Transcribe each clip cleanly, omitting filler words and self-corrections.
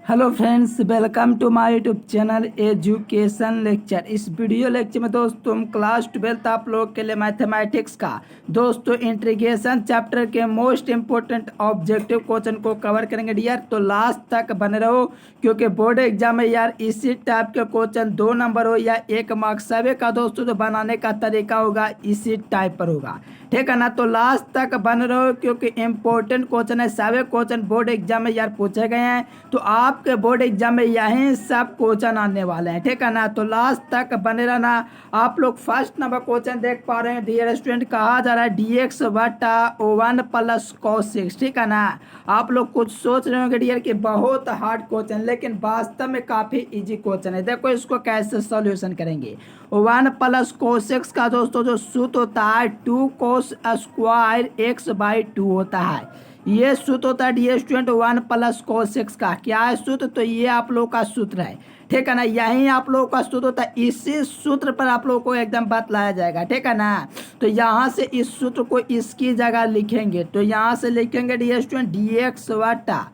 Hello friends, welcome to my YouTube channel education lecture. इस video lecture में दोस्तों हम क्लास 12 आप लोग के लिए मैथमेटिक्स का दोस्तों इंटीग्रेशन चैप्टर के मोस्ट इंपोर्टेंट ऑब्जेक्टिव क्वेश्चन को कवर करेंगे डियर। तो लास्ट तक बने रहो, क्योंकि बोर्ड एग्जाम में यार इसी टाइप के क्वेश्चन 2 नंबर हो या 1 मार्क्स सभी का दोस्तों जो बनाने का तरीका होगा इसी टाइप पर होगा, ठीक है ना। तो लास्ट तक बन रहो क्योंकि इंपॉर्टेंट क्वेश्चन है, सभी क्वेश्चन बोर्ड एग्जाम में यार पूछे गए हैं। तो आपके बोर्ड एग्जाम में यही सब क्वेश्चन आने वाले हैं, ठीक है ना। तो लास्ट तक बने रहना। आप लोग फर्स्ट नंबर क्वेश्चन देख पा रहे हैं डियर स्टूडेंट, कहा जा रहा है dx बटा 1 प्लस cos 6, ठीक है ना। आप लोग कुछ सोच रहे होंगे डियर कि बहुत हार्ड क्वेश्चन, लेकिन वास्तव में काफी इजी क्वेश्चन है। देखो इसको कैसे सॉल्यूशन करेंगे। 1 प्लस cos 6 का दोस्तों जो सूत्र होता है 2 cos स्क्वायर x/2 होता है। ये सूत्र होता है डियर स्टूडेंट 1 प्लस cos 6 का। क्या है सूत्र? तो ये आप लोगों का सूत्र है, ठीक है ना। यही आप लोगों का सूत्र होता है, इसी सूत्र पर आप लोगों को एकदम बतलाया जाएगा, ठीक है ना। तो यहाँ से इस सूत्र को इसकी जगह लिखेंगे, तो यहाँ से लिखेंगे डियर स्टूडेंट dx बटा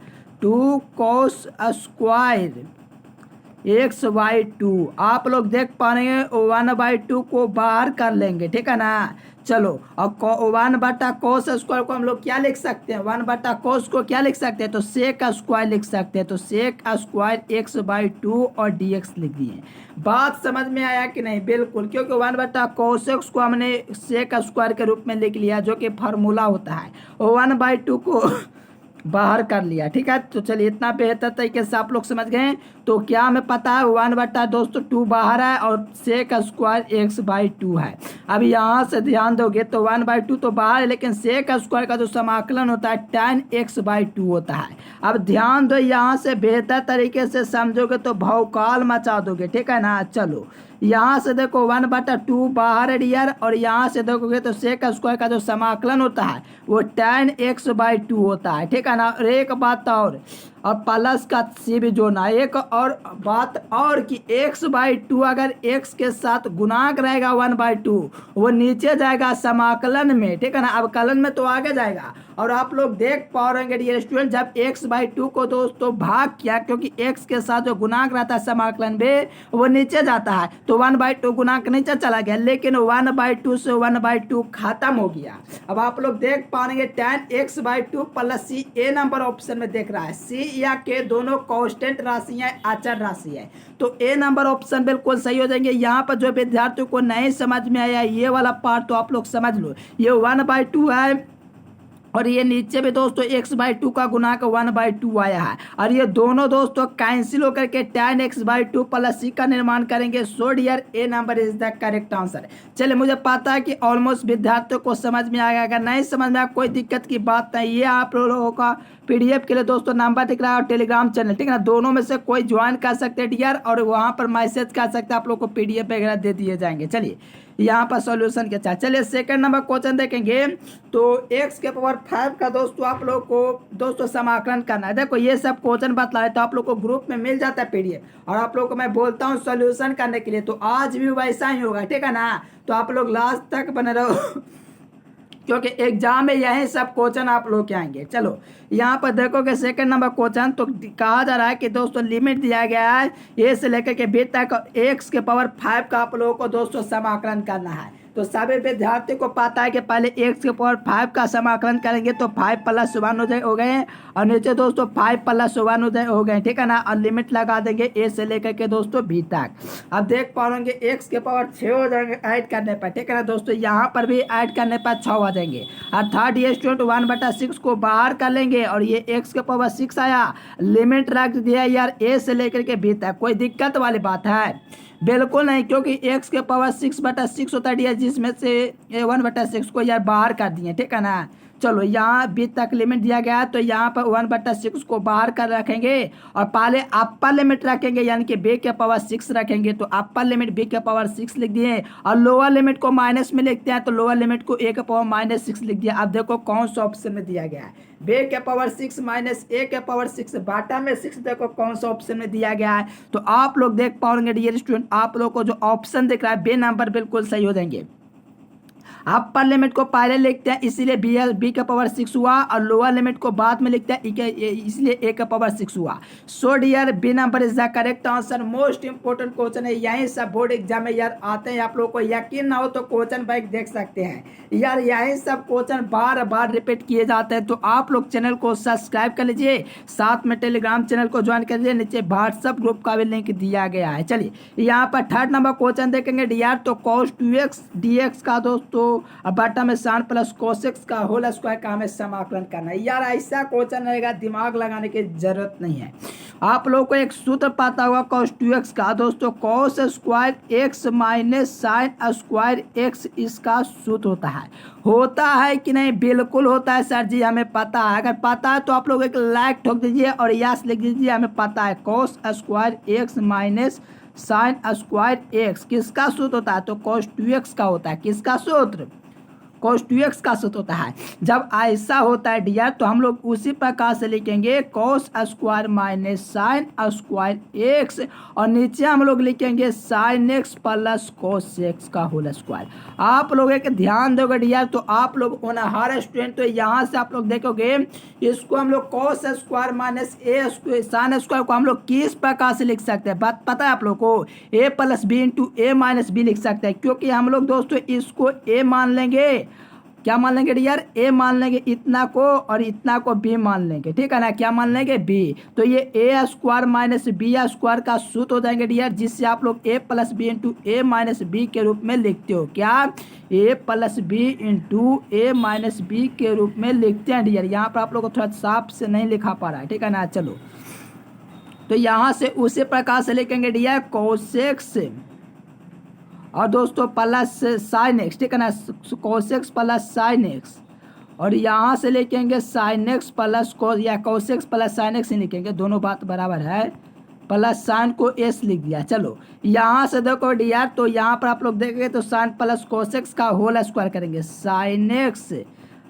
2 cos स्क्वायर x/2। आप लोग देख पा रहे हैं 1/2 को बाहर कर लेंगे, ठीक है ना। चलो अब 1 बटा कोस स्क्वायर को हम लोग क्या लिख सकते हैं, 1 बटा कोस को क्या लिख सकते हैं, तो सेक स्क्वायर लिख सकते हैं। तो सेक स्क्वायर x/2 और dx लिख दिए। बात समझ में आया कि नहीं? बिल्कुल, क्योंकि 1 बटा कोस एक्स को हमने सेक स्क्वायर के रूप में लिख लिया, जो कि फार्मूला होता है। 1/2 को बाहर कर लिया, ठीक है। तो चलिए इतना बेहतर तरीके से आप लोग समझ गए। तो क्या हमें पता है 1 बटा दोस्तों 2 बाहर है और सेक स्क्वायर x/2 है। अब यहाँ से ध्यान दोगे तो 1/2 तो बाहर है, लेकिन सेक स्क्वायर का जो समाकलन होता है tan x/2 होता है। अब ध्यान दो, यहाँ से बेहतर तरीके से समझोगे तो भौकाल मचा दोगे, ठीक है ना। चलो यहाँ से देखो 1 बटा 2 बाहर है डियर, और यहाँ से देखोगे तो सेक स्क्वायर का जो समाकलन होता है वो tan x/2 होता है, ठीक है ना। और एक बात और प्लस का सी भी जोड़ना। एक और बात और कि x/2 अगर x के साथ गुणांक रहेगा 1/2 वो नीचे जाएगा समाकलन में, ठीक है ना। अब कलन में तो आगे जाएगा। और आप लोग देख पा रहे हैं डियर स्टूडेंट, जब x/2 को दोस्तों भाग किया, क्योंकि x के साथ जो गुणांक रहता है समाकलन में वो नीचे जाता है, तो 1/2 गुणांक नीचे चला गया, लेकिन 1/2 से 1/2 खत्म हो गया। अब आप लोग देख पाएंगे tan x/2 प्लस c, ए नंबर ऑप्शन में देख रहा है। c या के दोनों कांस्टेंट राशि है, अचर राशि है, तो ए नंबर ऑप्शन बिल्कुल सही हो जाएंगे। यहाँ पर जो विद्यार्थियों को नहीं समझ में आया ये वाला पार्ट, तो आप लोग समझ लो। ये 1/2 है और ये नीचे भी दोस्तों x/2 का गुणांक 1/2 आया है, और ये दोनों दोस्तों कैंसिल होकर के tan x/2 प्लस c का निर्माण करेंगे। So dear A number is the correct answer. चलिए, मुझे पता है कि ऑलमोस्ट विद्यार्थियों को समझ में आ गया। अगर नहीं समझ में आया कोई दिक्कत की बात नहीं, ये आप लोगों का पीडीएफ के लिए दोस्तों नंबर दिख रहा है और टेलीग्राम चैनल, ठीक है ना। दोनों में से कोई ज्वाइन कर सकते हैं डियर, और वहाँ पर मैसेज कर सकते हैं, आप लोग को पीडीएफ वगैरह दे दिए जाएंगे। चलिए यहाँ पर सॉल्यूशन के साथ चलिए सेकंड नंबर क्वेश्चन देखेंगे। तो x के पावर 5 का दोस्तों आप लोग को दोस्तों समाकलन करना है। देखो ये सब क्वेश्चन बतला है, तो आप लोग को ग्रुप में मिल जाता है पीडीएफ, और आप लोग को मैं बोलता हूँ सॉल्यूशन करने के लिए। तो आज भी वैसा ही होगा, ठीक है ना। तो आप लोग लास्ट तक बने रहो क्योंकि एग्जाम में यही सब क्वेश्चन आप लोग के आएंगे। चलो यहाँ पर देखोगे सेकंड नंबर क्वेश्चन, तो कहा जा रहा है कि दोस्तों लिमिट दिया गया है ए से लेकर के बी तक x के पावर 5 का आप लोगों को दोस्तों समाकलन करना है। तो सभी विद्यार्थियों को पता है कि पहले x के पावर 5 का समाकलन करेंगे तो 5 प्लस 1 हो गए, और नीचे दोस्तों 5 प्लस 1 हो गए, ठीक है ना। और लिमिट लगा देंगे ए से लेकर के दोस्तों बी तक। अब देख पाओगे x के पावर 6 हो जाएंगे ऐड करने पर, ठीक है ना दोस्तों। यहाँ पर भी ऐड करने पर 6 आ जाएंगे। अर्थात ये स्टूडेंट 1/6 को बाहर कर लेंगे, और ये x के पावर 6 आया, लिमिट रख दिया यार ए से लेकर के बी तक। कोई दिक्कत वाली बात है? बिल्कुल नहीं, क्योंकि x के पावर 6/6 होता है, जिसमें से 1/6 को यार बाहर कर दिए, ठीक है ना। चलो यहाँ बी तक लिमिट दिया गया, तो यहाँ पर 1/6 को बाहर कर रखेंगे, और पहले अपर लिमिट रखेंगे, यानी कि बी के पावर 6 रखेंगे। तो अपर लिमिट बी के पावर 6 लिख दिए, और लोअर लिमिट को माइनस में लिखते हैं, तो लोअर लिमिट को ए के पावर -6 लिख दिया। अब देखो कौन सा ऑप्शन में दिया गया है, बी के पावर 6 माइनस ए के पावर 6, बाटा में 6 देखो कौन सा ऑप्शन में दिया गया है। तो आप लोग देख पाओगे डियर स्टूडेंट, आप लोग को जो ऑप्शन दिख रहा है बी नंबर बिल्कुल सही हो जाएंगे। अपर लिमिट को पहले लिखते हैं इसीलिए बी का पावर 6 हुआ, और लोअर लिमिट को बाद में लिखते हैं इसलिए ए का पावर 6 हुआ। So dear B number is the correct answer. Most important question है, यही सब बोर्ड एग्जाम में यार आते हैं। आप लोगों को यकीन ना हो तो क्वेश्चन बैंक देख सकते हैं यार, यही सब क्वेश्चन बार बार रिपीट किए जाते हैं। तो आप लोग चैनल को सब्सक्राइब कर लीजिए, साथ में टेलीग्राम चैनल को ज्वाइन कर लीजिए, नीचे व्हाट्सएप ग्रुप का भी लिंक दिया गया है। चलिए यहाँ पर थर्ड नंबर क्वेश्चन देखेंगे डियर। तो cos 2x dx का दोस्तों और बटा में साइन प्लस कोसेक्स का होल स्क्वायर का हमें समाकलन करना है। यार ऐसा क्वेश्चन रहेगा, दिमाग लगाने की जरूरत नहीं है। आप लोगों को एक सूत्र पता होगा cos 2x का दोस्तों, cos square x minus sine square x इसका सूत्र होता है कि नहीं? बिल्कुल होता है सर जी, हमें पता है। अगर पता है तो आप लोग एक लाइक ठोक दीजिए और यस लिख दीजिए, हमें पता है। cos square x minus sine square x किसका सूत्र होता है? तो cos 2x का होता है। किसका सूत्र? cos 2x का सूत्र होता है। जब ऐसा होता है डियर तो हम लोग उसी प्रकार से लिखेंगे cos square minus sine square x, और नीचे हम लोग लिखेंगे sine x plus cos x का होल स्क्वायर। आप लोग एक ध्यान दोगे डियर तो आप लोग हर स्टूडेंट, तो यहाँ से आप लोग देखोगे इसको हम लोग cos स्क्वायर माइनस ए स्क्वायर साइन स्क्वायर को हम लोग किस प्रकार से लिख सकते हैं? बात पता है आप लोग को? a plus B into A minus B लिख सकते हैं, क्योंकि हम लोग दोस्तों इसको a मान लेंगे। क्या मान लेंगे डियर? ए मान लेंगे इतना को, और इतना को बी मान लेंगे, ठीक है ना? क्या मान लेंगे? बी। तो ये ए स्क्वायर माइनस बी स्क्वायर का सूत्र हो जाएंगे डियर, जिससे आप लोग ए plus B into A minus B के रूप में लिखते हो। क्या? ए plus B into A minus B के रूप में लिखते हैं डियर। यहाँ पर आप लोग को थोड़ा साफ से नहीं लिखा पा रहा है, ठीक है ना? चलो तो यहाँ से उसी प्रकार से लिखेंगे डियर कोसेक्स और दोस्तों प्लस साइन एक्स, ठीक है ना? कोसेक्स प्लस साइन एक्स, और यहाँ से लिखेंगे साइन एक्स प्लस कोस या कोसेक्स प्लस साइन एक्स ही लिखेंगे, दोनों बात बराबर है। प्लस साइन को एस लिख दिया। चलो यहाँ से देखो डियर, तो यहाँ पर आप लोग देखेंगे तो साइन प्लस कोसेक्स का होल स्क्वायर करेंगे, साइन एक्स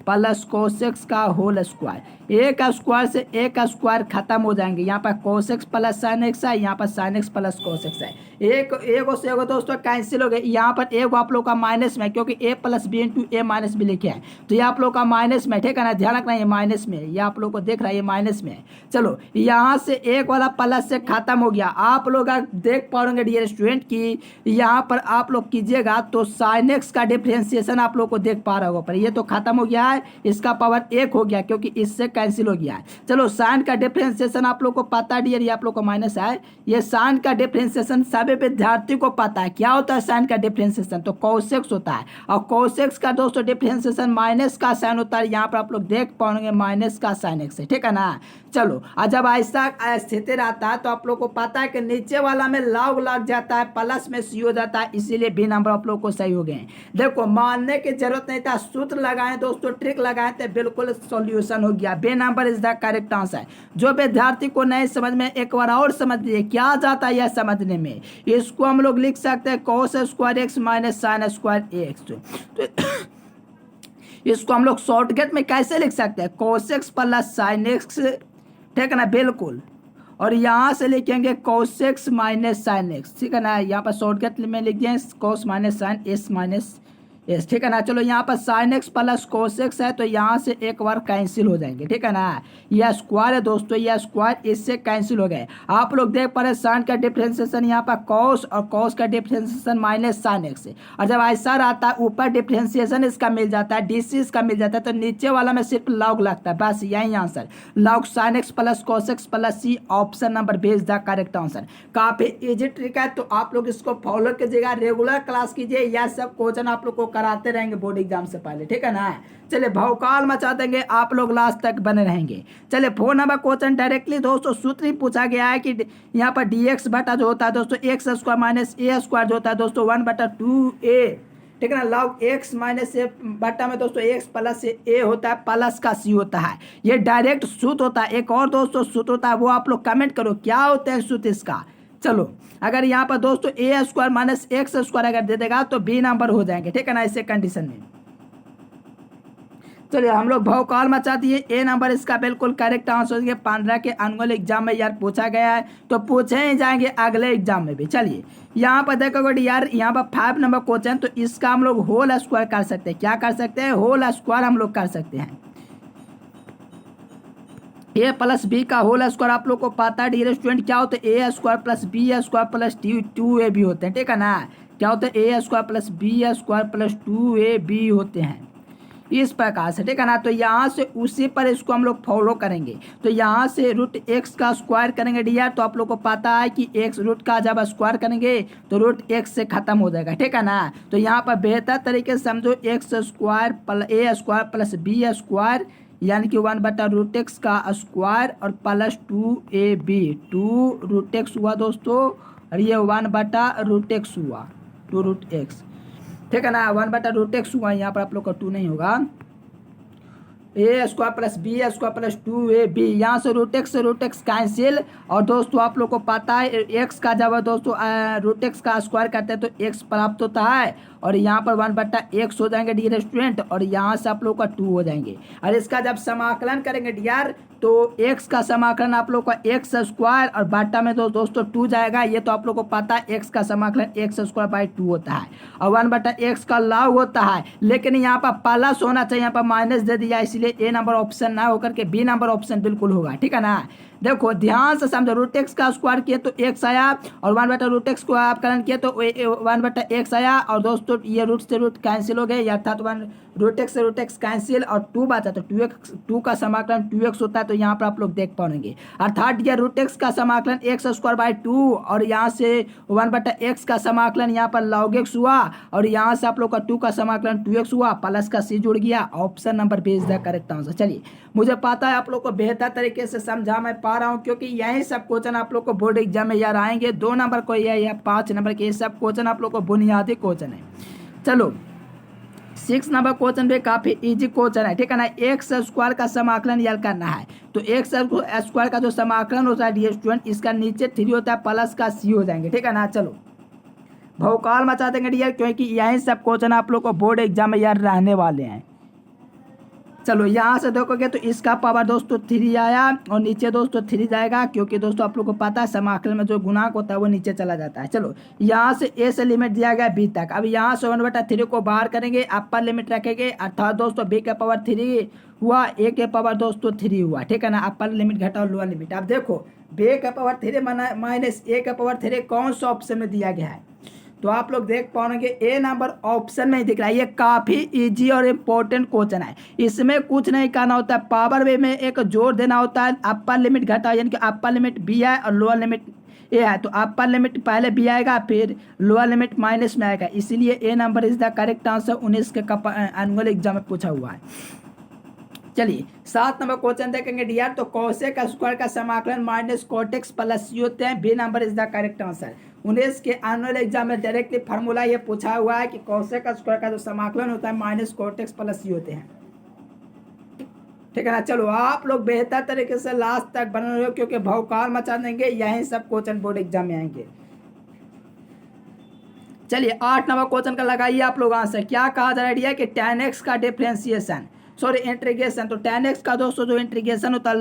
प्लस कोसेक्स का होल स्क्वायर। एक स्क्वायर से एक स्क्वायर खत्म हो जाएंगे। यहाँ पर कोसेक्स प्लस साइन एक्स है, यहाँ पर साइन एक्स प्लस कोसेक्स है। एक से एगो दोस्तों कैंसिल हो गए। यहाँ पर एक आप लोग का माइनस में, क्योंकि ए plus B into A minus B लिखे हैं, तो ये आप लोग का माइनस में, ठीक है ना? ध्यान रखना ये माइनस में, ये आप लोग को देख रहा है ये माइनस में। चलो यहाँ से एक वाला प्लस से खत्म हो गया। आप लोग देख पाओगे डियर स्टूडेंट की यहाँ पर आप लोग कीजिएगा तो साइन एक्स का डिफ्रेंसिएशन आप लोग को देख पा रहा होगा, पर ये तो खत्म हो गया है, इसका पावर 1 हो गया क्योंकि इससे कैंसिल हो गया है। चलो साइन का डिफरेंशिएशन आप लोग को पता है डियर, ये आप लोग को माइनस है। ये साइन का डिफरेंशिएशन सभी विद्यार्थी को पता है। क्या होता है साइन का डिफरेंशिएशन? तो कोसेक्स होता है, और कोसेक्स का दोस्तों डिफरेंशिएशन माइनस का साइन होता है। यहाँ पर आप लोग देख पाओगे माइनस का साइन एक्स है, ठीक है ना? चलो और जब ऐसा स्थिति रहता है तो आप लोग को पता है कि नीचे वाला में लॉग लग जाता है, प्लस में सी हो जाता है, इसीलिए बी नंबर आप लोग को सही हो गए। देखो मानने की जरूरत नहीं था, सूत्र लगाएं दोस्तों, ट्रिक लगाएं तो बिल्कुल सॉल्यूशन हो गया। B number is the correct answer. जो विद्यार्थी को नहीं समझ में, एक बार और समझ लीजिए क्या जाता है यह समझने में। इसको हम लोग लिख सकते हैं cos square x minus sine square x. तो इसको हम लोग शॉर्टकट में कैसे लिख सकते हैं? cos x plus sine x, ठीक है ना? बिल्कुल। और यहाँ से लिखेंगे cos x minus sine x, ठीक है ना? यहाँ पर शॉर्टकट में लिख दिए cos minus sine S minus S, ठीक है ना? चलो यहाँ पर sine x plus cos x है तो यहाँ से एक बार कैंसिल हो जाएंगे, ठीक है ना? यह स्क्वायर है दोस्तों, यह स्क्वायर इससे कैंसिल हो गए। आप लोग देख पा रहे साइन का डिफरेंशिएशन यहाँ पर कॉस, और कॉस का डिफरेंशिएशन माइनस साइन एक्स है। और जब ऐसा रहता है ऊपर डिफरेंशिएशन इसका मिल जाता है, डीसी इसका मिल जाता है, तो नीचे वाला में सिर्फ लॉग लगता है, बस यही answer. Log sine x plus cos x plus C, option number B is the correct answer. काफी इजी ट्रिक है, तो आप लोग इसको फॉलो कीजिएगा, रेगुलर क्लास कीजिए, यह सब क्वेश्चन आप लोग को कराते रहेंगे बोर्ड एग्जाम से पहले, ठीक है ना? चलिए भौकाल मचा देंगे, आप लोग लास्ट तक बने रहेंगे। चलिए 4 नंबर क्वेश्चन डायरेक्टली दोस्तों सूत्र ही पूछा गया है कि यहाँ पर dx बटा जो होता है दोस्तों एक्स स्क्वायर माइनस ए स्क्वायर जो होता है दोस्तों 1/2a, ठीक है ना? लॉग एक्स माइनस ए बटा में दोस्तों एक्स प्लस ए होता है, प्लस का सी होता है। ये डायरेक्ट सूत्र होता है। एक और दोस्तों सूत्र होता है, वो आप लोग कमेंट करो क्या होता है सूत्र इसका। चलो अगर यहाँ पर दोस्तों ए स्क्वायर माइनस एक्स स्क्वायर अगर दे देगा तो बी नंबर हो जाएंगे, ठीक है ना? इसे कंडीशन में चलिए हम लोग भौकाल मचा दिए। ए नंबर इसका बिल्कुल करेक्ट आंसर होंगे। 15 के एनुअल एग्जाम में यार पूछा गया है, तो पूछे ही जाएंगे अगले एग्जाम में भी। चलिए यहाँ पर देखोगे यार, यहाँ पर 5 नंबर क्वेश्चन, तो इसका हम लोग होल स्क्वायर कर सकते हैं। क्या कर सकते हैं? होल स्क्वायर हम लोग कर सकते हैं। ए प्लस बी का होल स्क्वायर आप लोग को पता है डियर स्टूडेंट क्या होता है? A square plus B square plus 2a B होते हैं, ठीक है ना। क्या होता है? A square plus B square plus 2a B होते हैं इस प्रकार से, ठीक है ना। तो यहाँ से उसी पर इसको हम लोग फॉलो करेंगे। तो यहाँ से रूट एक्स का स्क्वायर करेंगे डियर, तो आप लोग को पता है कि एक्स रूट का जब स्क्वायर करेंगे तो रूट एक्स से खत्म हो जाएगा, ठीक है ना। तो यहाँ पर बेहतर तरीके से समझो, एक्स स्क्वायर प्लस ए स्क्वायर प्लस बी स्क्वायर यानी कि 1/रूट एक्स का स्क्वायर और प्लस 2ab 2 रूट एक्स हुआ दोस्तों, और ये 1/रूट एक्स हुआ 2 रूट एक्स, ठीक है ना। 1/रूट एक्स हुआ, यहाँ पर आप लोग का 2 नहीं होगा। A square plus B square plus 2ab, यहाँ से रूट एक्स कैंसिल। और दोस्तों आप लोग को पता है एक्स का जब दोस्तों रूट एक्स का स्क्वायर करते हैं तो एक्स प्राप्त होता है, और यहाँ पर 1/x हो जाएंगे डियर स्टूडेंट, और यहाँ से आप लोग का 2 हो जाएंगे। और इसका जब समाकलन करेंगे डियर, तो x का समाकलन आप लोग का एक्स स्क्वायर और बाटा में तो दोस्तों 2 जाएगा। ये तो आप लोग को पता है x का समाकलन एक्स स्क्वायर बाई 2 होता है, और 1/x का लॉग होता है। लेकिन यहाँ पर प्लस होना चाहिए, यहाँ पर माइनस दे दिया, इसलिए ए नंबर ऑप्शन ना होकर के बी नंबर ऑप्शन बिल्कुल होगा, ठीक है ना। देखो ध्यान से समझो, रूट एक्स का स्क्वायर किए तो एक्स आया, और 1/रूट एक्स को आप कलन किए तो 1/x आया, और दोस्तों ये रूट से रूट कैंसिल हो गए, अर्थात 1 रूट एक्स से रूट एक्स कैंसिल, और 2 बचा तो 2 का समाकलन 2x होता है। तो यहाँ पर आप लोग देख पाएंगे, अर्थात ये रूट एक्स का समाकलन एक्स स्क्वायर बाई 2, और यहाँ से 1/x का समाकलन यहाँ पर log x हुआ, और यहाँ से आप लोग का 2 का समाकलन 2x हुआ, प्लस का c जुड़ गया। Option number B is the correct answer. चलिए मुझे पता है आप लोग को बेहतर तरीके से समझा मैं पा रहा हूँ, क्योंकि यही सब क्वेश्चन आप लोग को बोर्ड एग्जाम में यार आएंगे। 2 नंबर को या 5 नंबर के ये सब क्वेश्चन आप लोग को बुनियादी क्वेश्चन है। चलो 6 नंबर क्वेश्चन भी काफी इजी क्वेश्चन है, ठीक है ना। एक्स स्क्वायर का समाकलन यार करना है, तो एक्स स्क्वायर का जो समाकलन होता है डियर स्टूडेंट, इसका नीचे 3 होता है, प्लस का c हो जाएंगे, ठीक है ना। चलो भौकाल मचा देंगे डियर, क्योंकि यही सब क्वेश्चन आप लोग को बोर्ड एग्जाम में यार रहने वाले हैं। चलो यहाँ से देखोगे तो इसका पावर दोस्तों 3 आया, और नीचे दोस्तों 3 जाएगा, क्योंकि दोस्तों आप लोग को पता है समाकलन में जो गुणांक होता है वो नीचे चला जाता है। चलो यहाँ से ए से लिमिट दिया गया बी तक। अब यहाँ से 1/3 को बाहर करेंगे, अपर लिमिट रखेंगे, अर्थात दोस्तों बी का पावर 3 हुआ, ए के पावर दोस्तों 3 हुआ, ठीक है ना। अपर लिमिट घटाओ लोअर लिमिट। अब देखो बी का पावर 3 माइनस ए का पावर 3 कौन सा ऑप्शन में दिया गया है, तो आप लोग देख पाओगे ए नंबर ऑप्शन में ही दिख रहा है। ये काफी इजी और इम्पोर्टेंट क्वेश्चन है, इसमें कुछ नहीं करना होता है, पावर वे में एक जोर देना होता है। अपर लिमिट घटाओ, यानी कि अपर लिमिट बी है और लोअर लिमिट ए है, तो अपर लिमिट पहले बी आएगा, फिर लोअर लिमिट माइनस में आएगा, इसीलिए A number is the correct answer. 19 के एनुअल एग्जाम में पूछा हुआ है। चलिए 7 नंबर क्वेश्चन देखेंगे डियर, तो कोसेक स्क्वायर का समाकलन माइनस कोटेक्स प्लस सी होते हैं, B number is the correct answer. 19 के एनुअल एग्जाम में डायरेक्टली फार्मूला ये पूछा हुआ है कि कोसेक स्क्वायर का जो समाकलन होता है माइनस कोटेक्स प्लस सी होते हैं, ठीक है ना। चलो आप लोग बेहतर तरीके से लास्ट तक बने रहो, क्योंकि भौकाल मचा देंगे, यही सब क्वेश्चन बोर्ड एग्जाम में आएंगे। चलिए 8 नंबर क्वेश्चन का लगाइए आप लोग आंसर। क्या कहा जा रहा है कि tan x का डिफरेंशिएशन सॉरी इंटीग्रेशन, तो tan x का दोस्तों जो इंटीग्रेशन होता है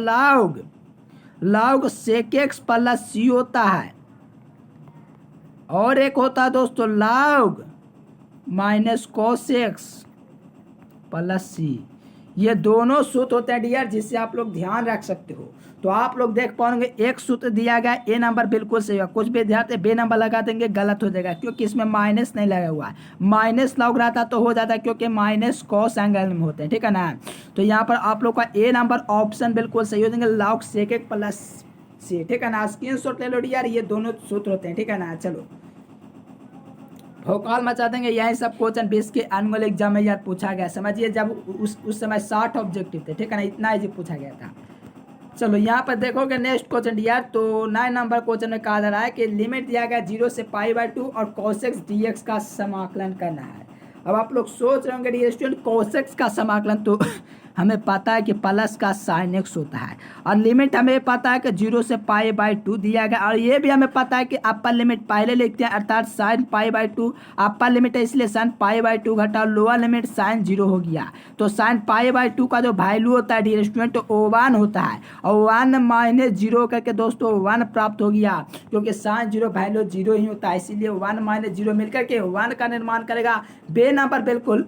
log sec x plus C होता है, और एक होता है दोस्तों log minus cos x plus C. ये दोनों सूत्र होते हैं डियर, जिससे आप लोग ध्यान रख सकते हो। तो आप लोग देख पाओगे एक सूत्र दिया गया, ए नंबर बिल्कुल सही है, कुछ भी ध्यान बे नंबर लगा देंगे गलत हो जाएगा, क्योंकि इसमें माइनस नहीं लगा हुआ है। माइनस लॉग रहता तो हो जाता, क्योंकि माइनस कॉस एंगल में होते हैं, ठीक है ना। तो यहाँ पर आप लोग का ए नंबर ऑप्शन बिल्कुल सही हो जाएंगे, log sec x प्लस सी, ठीक है ना। स्क्रीनशॉट ले लो डियर, ये दोनों सूत्र होते हैं, ठीक है ना। चलो भौकाल मचा देंगे, यही सब क्वेश्चन 20 के एनुअल एग्जाम में यार पूछा गया। समझिए जब उस समय 60 ऑब्जेक्टिव थे, ठीक है ना, इतना इजी पूछा गया था। चलो यहाँ पर देखोगे नेक्स्ट क्वेश्चन यार, तो 9 नंबर क्वेश्चन में कहा जा रहा है कि लिमिट दिया गया 0 से π/2 और cos x dx का समाकलन करना है। अब आप लोग सोच रहे होंगे डियर स्टूडेंट cos x का समाकलन तो हमें पता है कि प्लस का साइन एक्स होता है, और लिमिट हमें पता है कि 0 से π/2 दिया गया, और ये भी हमें पता है कि अपर लिमिट पहले लिखते हैं अर्थात साइन π/2, अपर लिमिट है इसलिए साइन π/2 घटा, लोअर लिमिट साइन 0 हो गया। तो साइन π/2 का जो वैल्यू होता है डियर स्टूडेंट वो 1 होता है, और 1 - 0 करके दोस्तों 1 प्राप्त हो गया, क्योंकि साइन 0 वैल्यू 0 ही होता है, इसीलिए 1 - 0 मिलकर के 1 का निर्माण करेगा। बे नंबर बिल्कुल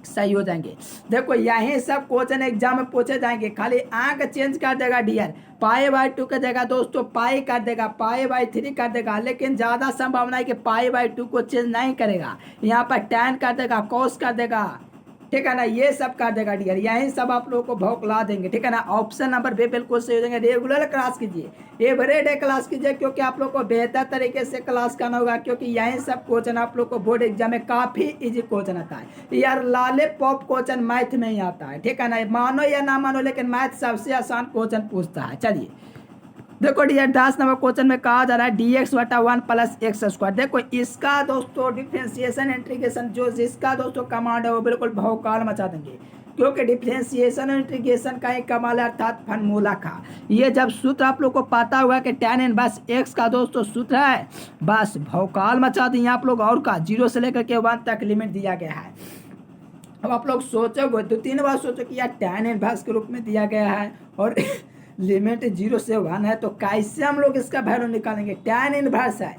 सही हो जाएंगे। देखो यही सब क्वेश्चन एग्जाम में पूछे जाएंगे, खाली आंक चेंज कर देगा डियर, π/2 की जगह दोस्तों पाई कर देगा, π/3 कर देगा, लेकिन ज़्यादा संभावना है कि π/2 को चेंज नहीं करेगा, यहाँ पर tan कर देगा, cos कर देगा, ठीक है ना, ये सब कर देगा डियर, यही सब आप लोगों को भौकला देंगे, ठीक है ना। ऑप्शन नंबर बे बिल्कुल सही हो जाएंगे। रेगुलर क्लास कीजिए, एवरीडे क्लास कीजिए, क्योंकि आप लोग को बेहतर तरीके से क्लास करना होगा, क्योंकि यही सब क्वेश्चन आप लोग को बोर्ड एग्जाम में काफ़ी इजी क्वेश्चन आता है यार, लाले पॉप क्वेश्चन मैथ में ही आता है, ठीक है ना, मानो या ना मानो, लेकिन मैथ सबसे आसान क्वेश्चन पूछता है। चलिए देखो डियर 10 नंबर क्वेश्चन में कहा जा रहा है dx/1 + x²। देखो इसका दोस्तों डिफ्रेंसिएशन इंटीग्रेशन जो जिसका दोस्तों कमांड है वो बिल्कुल भौकाल मचा देंगे, क्योंकि डिफ्रेंसिएशन और इंटीग्रेशन का एक कमाल है अर्थात फॉर्मूला का। ये जब सूत्र आप लोग को पता हुआ कि tan इनवर्स x का दोस्तों सूत्र है, बस भौकाल मचा देंगे आप लोग। और का 0 से लेकर के 1 तक लिमिट दिया गया है। अब आप लोग सोचोगे 2-3 बार सोचो कि यार tan इनवर्स के रूप में दिया गया है और लिमिट 0 से 1 है, तो कैसे हम लोग इसका वैल्यू निकालेंगे, tan इनवर्स है।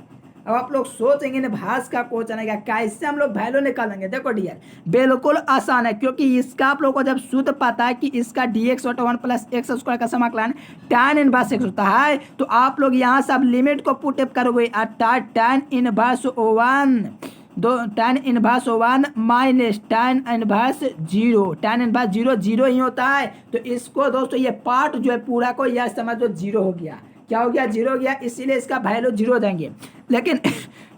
अब आप लोग सोचेंगे इनवर्स का क्वेश्चन है, कैसे हम लोग वैल्यू निकालेंगे। देखो डियर बिल्कुल आसान है, क्योंकि इसका आप लोग को जब सूत्र पता है कि इसका dx/1 + x² का समाकलन tan इनवर्स x होता है, तो आप लोग यहाँ सब लिमिट को पुट अप करोगे, अर्थात tan inverse 1 tan inverse 1 minus tan inverse 0, tan inverse 0 0 ही होता है, तो इसको दोस्तों ये पार्ट जो है पूरा को यह समझ लो 0 हो गया। क्या हो गया, 0 हो गया, इसीलिए इसका वैल्यू 0 देंगे। लेकिन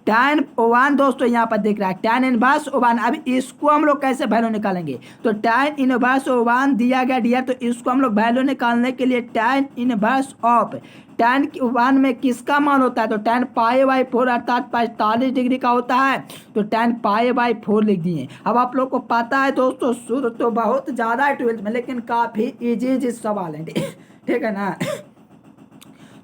tan 1 दोस्तों यहाँ पर दिख रहा है tan इनवर्स 1, अब इसको हम लोग कैसे वैल्यू निकालेंगे, तो tan इनवर्स 1 दिया गया डियर, तो इसको हम लोग वैल्यू निकालने के लिए tan इनवर्स ऑफ tan 1 में किसका मान होता है, तो tan π/4 अर्थात 45 डिग्री का होता है, तो tan π/4 लिख दिए। अब आप लोग को पता है दोस्तों सूत्र तो बहुत ज़्यादा है 12th में, लेकिन काफ़ी इजी सवाल है, ठीक है ना।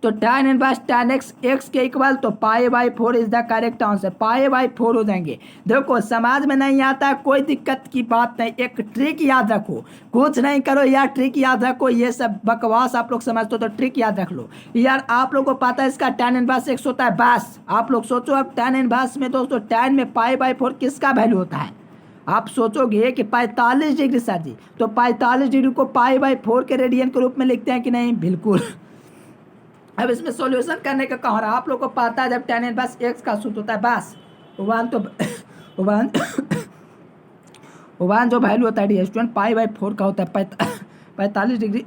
तो tan इनवर्स tan x के इक्वल, तो π/4 इज द करेक्ट आंसर, π/4 हो जाएंगे। देखो समझ में नहीं आता कोई दिक्कत की बात नहीं, एक ट्रिक याद रखो, कुछ नहीं करो यार, ट्रिक याद रखो, ये सब बकवास आप लोग समझते हो तो ट्रिक याद रख लो यार। आप लोग को पता है इसका tan इनवर्स x होता है, बस आप लोग सोचो अब tan इनवर्स में दोस्तों tan में π/4 किसका वैल्यू होता है। आप सोचोगे कि 45 डिग्री सर जी, तो 45 डिग्री को π/4 के रेडियन के रूप में लिखते हैं कि नहीं, बिल्कुल। अब इसमें सॉल्यूशन करने का कहा रहा, आप लोग को पता है जब tan इनवर्स x का सूत्र होता है, बस 1 तो 1 जो वैल्यू होता है स्टूडेंट π/4 का होता है 45 डिग्री।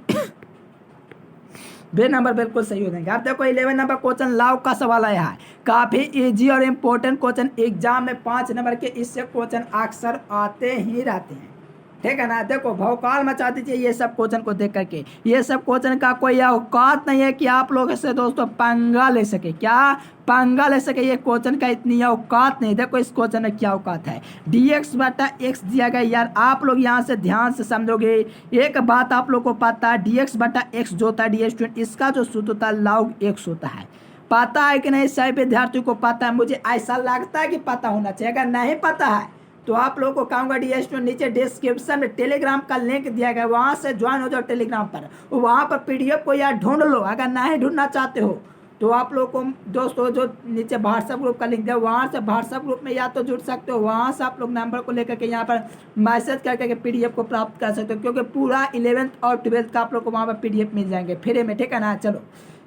बे नंबर बिल्कुल सही हो जाएंगे। आप देखो 11 नंबर क्वेश्चन लॉ का सवाल आया है, काफ़ी इजी और इम्पोर्टेंट क्वेश्चन, एग्जाम में 5 नंबर के इससे क्वेश्चन अक्सर आते ही रहते हैं, ठीक है ना। देखो भौकाल मचा दीजिए ये सब क्वेश्चन को देख करके, ये सब क्वेश्चन का कोई औकात नहीं है कि आप लोग इससे दोस्तों पंगा ले सके, क्या पंगा ले सके, ये क्वेश्चन का इतनी औकात नहीं। देखो इस क्वेश्चन में क्या औकात है, dx/x दिया गया यार, आप लोग यहाँ से ध्यान से समझोगे एक बात आप लोग को पता है, dx/x जो होता है डियर स्टूडेंट, इसका जो सूत्र होता है log x होता है। पता है कि नहीं सभी विद्यार्थियों को पता है, मुझे ऐसा लगता है कि पता होना चाहिए। अगर नहीं पता है तो आप लोगों को कहूँगा डियर स्टूडेंट नीचे डिस्क्रिप्शन में टेलीग्राम का लिंक दिया गया है, वहाँ से ज्वाइन हो जाओ टेलीग्राम पर, वहाँ पर PDF को यार ढूंढ लो। अगर नहीं ढूंढना चाहते हो तो आप लोग को दोस्तों जो नीचे व्हाट्सएप ग्रुप का लिंक दिया वहाँ से व्हाट्सएप ग्रुप में या तो जुड़ सकते हो, वहाँ से आप लोग नंबर को लेकर के यहाँ पर मैसेज करके PDF को प्राप्त कर सकते हो, क्योंकि पूरा 11th और 12th का आप लोग को वहाँ पर PDF मिल जाएंगे फ्री में, ठीक है ना। चलो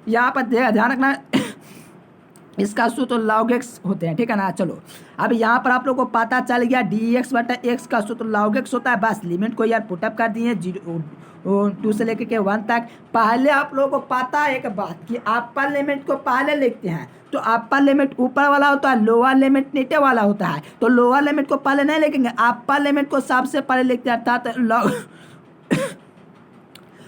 यहाँ पर ध्यान रखना इसका सूत्र log x होते हैं, ठीक है ना। चलो अब यहाँ पर आप लोग को पता चल गया dx/x का सूत्र log x होता है, बस लिमिट को यार पुटअप कर दिए 2 से लेकर के 1 तक। पहले आप लोगों को पता है एक बात कि अपर लिमिट को पहले लिखते हैं, तो अपर लिमिट ऊपर वाला होता है, लोअर लिमिट नीचे वाला होता है, तो लोअर लिमिट को पहले नहीं लिखेंगे, अपर लिमिट को सबसे पहले लिखते हैं, अर्थात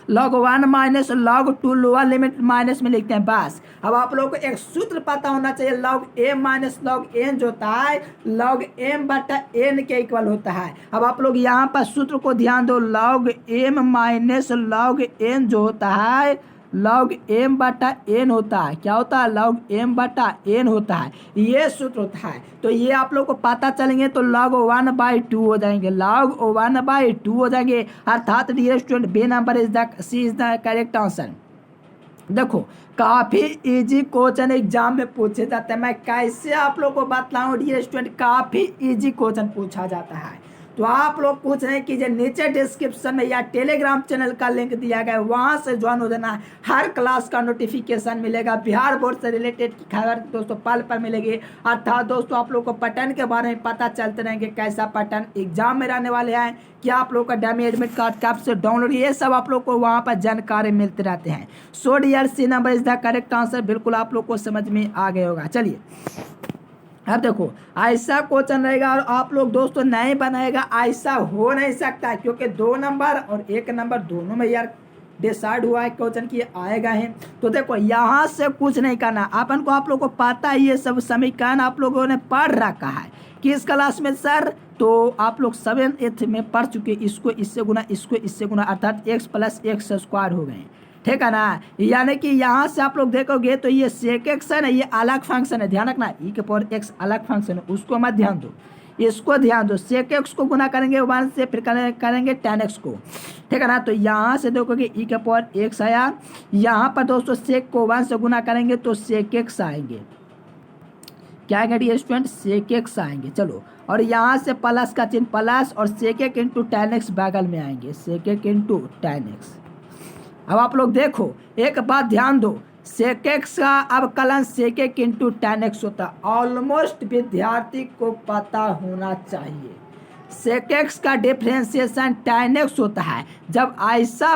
log 1 minus log 2 lower limit minus में लिखते हैं बस। अब आप लोगों को एक सूत्र पता होना चाहिए, log m minus log n जो होता है log m बटा n के इक्वल होता है। अब आप लोग यहाँ पर सूत्र को ध्यान दो, log m minus log n जो होता है log m बटा n होता है। क्या होता है? log m बटा n होता है, ये सूत्र होता है। तो ये आप लोग को पता चलेंगे तो log 1/2 हो जाएंगे, log 1/2 हो जाएंगे। अर्थात dear student B number is the correct answer. देखो काफी इजी क्वेश्चन एग्जाम में पूछे जाते हैं, मैं कैसे आप लोग को बताऊं डियर स्टूडेंट, काफी इजी क्वेश्चन पूछा जाता है। तो आप लोग पूछ रहे हैं कि जो नीचे डिस्क्रिप्शन में या टेलीग्राम चैनल का लिंक दिया गया है वहां से ज्वाइन हो जाना, हर क्लास का नोटिफिकेशन मिलेगा, बिहार बोर्ड से रिलेटेड की खबर दोस्तों पल पर मिलेगी। अर्थात दोस्तों आप लोग को पैटर्न के बारे में पता चलते रहेंगे, कैसा पैटर्न एग्जाम में रहने वाले हैं, क्या आप लोग का डमी एडमिट कार्ड कब से डाउनलोड, ये सब आप लोग को वहाँ पर जानकारी मिलते रहते हैं। So dear C number is the correct answer, बिल्कुल आप लोग को समझ में आ गया होगा। चलिए अब देखो ऐसा क्वेश्चन रहेगा और आप लोग दोस्तों नहीं बनाएगा, ऐसा हो नहीं सकता, क्योंकि 2 नंबर और 1 नंबर दोनों में यार डिसाइड हुआ है क्वेश्चन की आएगा है। तो देखो यहाँ से कुछ नहीं करना अपन को, आप लोग को पता है ये सब समीकरण आप लोगों ने पढ़ रखा है किस क्लास में सर, तो आप लोग 7th में पढ़ चुके, इसको इससे गुना इसको इससे गुना, अर्थात x + x² हो गए, ठीक है ना। यानी कि यहाँ से आप लोग देखोगे तो ये sec x है ना, ये अलग फंक्शन है, ध्यान रखना, e⁻x अलग फंक्शन है, उसको मत ध्यान दो, इसको ध्यान दो। sec x को गुना करेंगे 1 से, फिर करेंगे tan x को, ठीक है ना। तो यहाँ से देखोगे e⁻x आया, यहाँ पर दोस्तों sec को 1 से गुना करेंगे तो sec x आएंगे, क्या आएंगे डियर स्टूडेंट, sec x आएंगे। चलो और यहाँ से प्लस का चिन्ह प्लस और sec x into tan x बगल में आएंगे, sec x into tan x। अब आप लोग देखो एक बात ध्यान दो, sec x का अवकलन sec x into tan x होता है, ऑलमोस्ट विद्यार्थी को पता होना चाहिए। sec x का डिफ्रेंसिएशन tan x होता है। जब ऐसा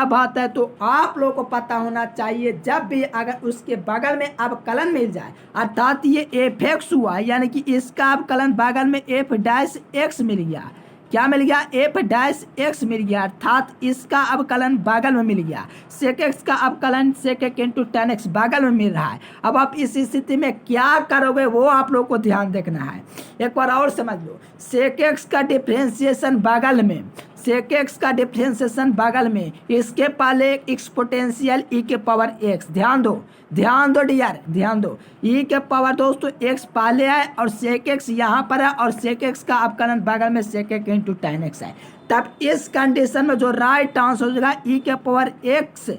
बात है तो आप लोग को पता होना चाहिए, जब भी अगर उसके बगल में अवकलन मिल जाए, अर्थात ये f(x) हुआ, यानी कि इसका अवकलन बगल में f'(x) मिल गया, क्या मिल गया, f'(x) मिल गया, अर्थात इसका अवकलन बगल में मिल गया। sec x का अवकलन sec x into tan x बगल में मिल रहा है। अब आप इस स्थिति में क्या करोगे वो आप लोग को ध्यान देखना है, एक बार और समझ लो। sec x का डिफ्रेंसिएशन बगल में, sec x का डिफ्रेंसिएशन बगल में, इसके पहले एक्सपोनेंशियल e⁻x, ध्यान दो डियर, ध्यान दो, e⁻ दोस्तों x पहले है और sec x यहाँ पर है और sec x का अवकलन बगल में sec x into tan x है। तब इस कंडीशन में जो राइट आंसर हो जाएगा e⁻x।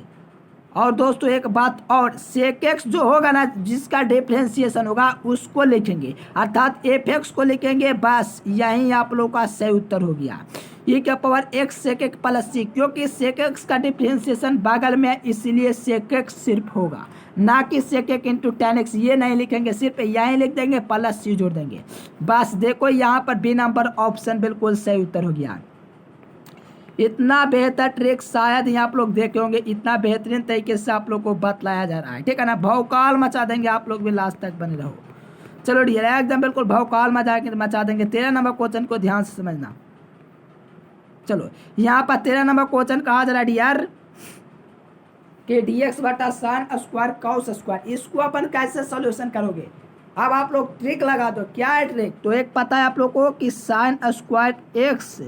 और दोस्तों एक बात और, sec x जो होगा ना, जिसका डिफ्रेंसिएशन होगा उसको लिखेंगे, अर्थात f(x) को लिखेंगे, बस यही आप लोग का सही उत्तर हो गया। e⁻x sec x + c, क्योंकि sec x का डिफ्रेंसिएशन बगल में है, इसलिए sec x सिर्फ होगा, ना कि sec x into tan x, ये नहीं लिखेंगे, सिर्फ यहीं लिख देंगे प्लस c जोड़ देंगे, बस। देखो यहाँ पर बी नंबर ऑप्शन बिल्कुल सही उत्तर हो गया। इतना बेहतर ट्रिक शायद यहाँ आप लोग देखे होंगे, इतना बेहतरीन तरीके से आप लोग को बतलाया जा रहा है, ठीक है ना। भौकाल मचा देंगे, आप लोग भी लास्ट तक बने रहो। चलो डियर एकदम बिल्कुल भौकाल मचा देंगे। 13 नंबर क्वेश्चन को ध्यान से समझना। चलो यहाँ पर 13 नंबर क्वेश्चन कहा जा रहा है डियर कि dx बटा साइन स्क्वायर कॉस स्क्वायर, इसको अपन कैसे सोल्यूशन करोगे। अब आप लोग ट्रिक लगा दो, क्या है ट्रिक, तो एक पता है आप लोग को कि sine square x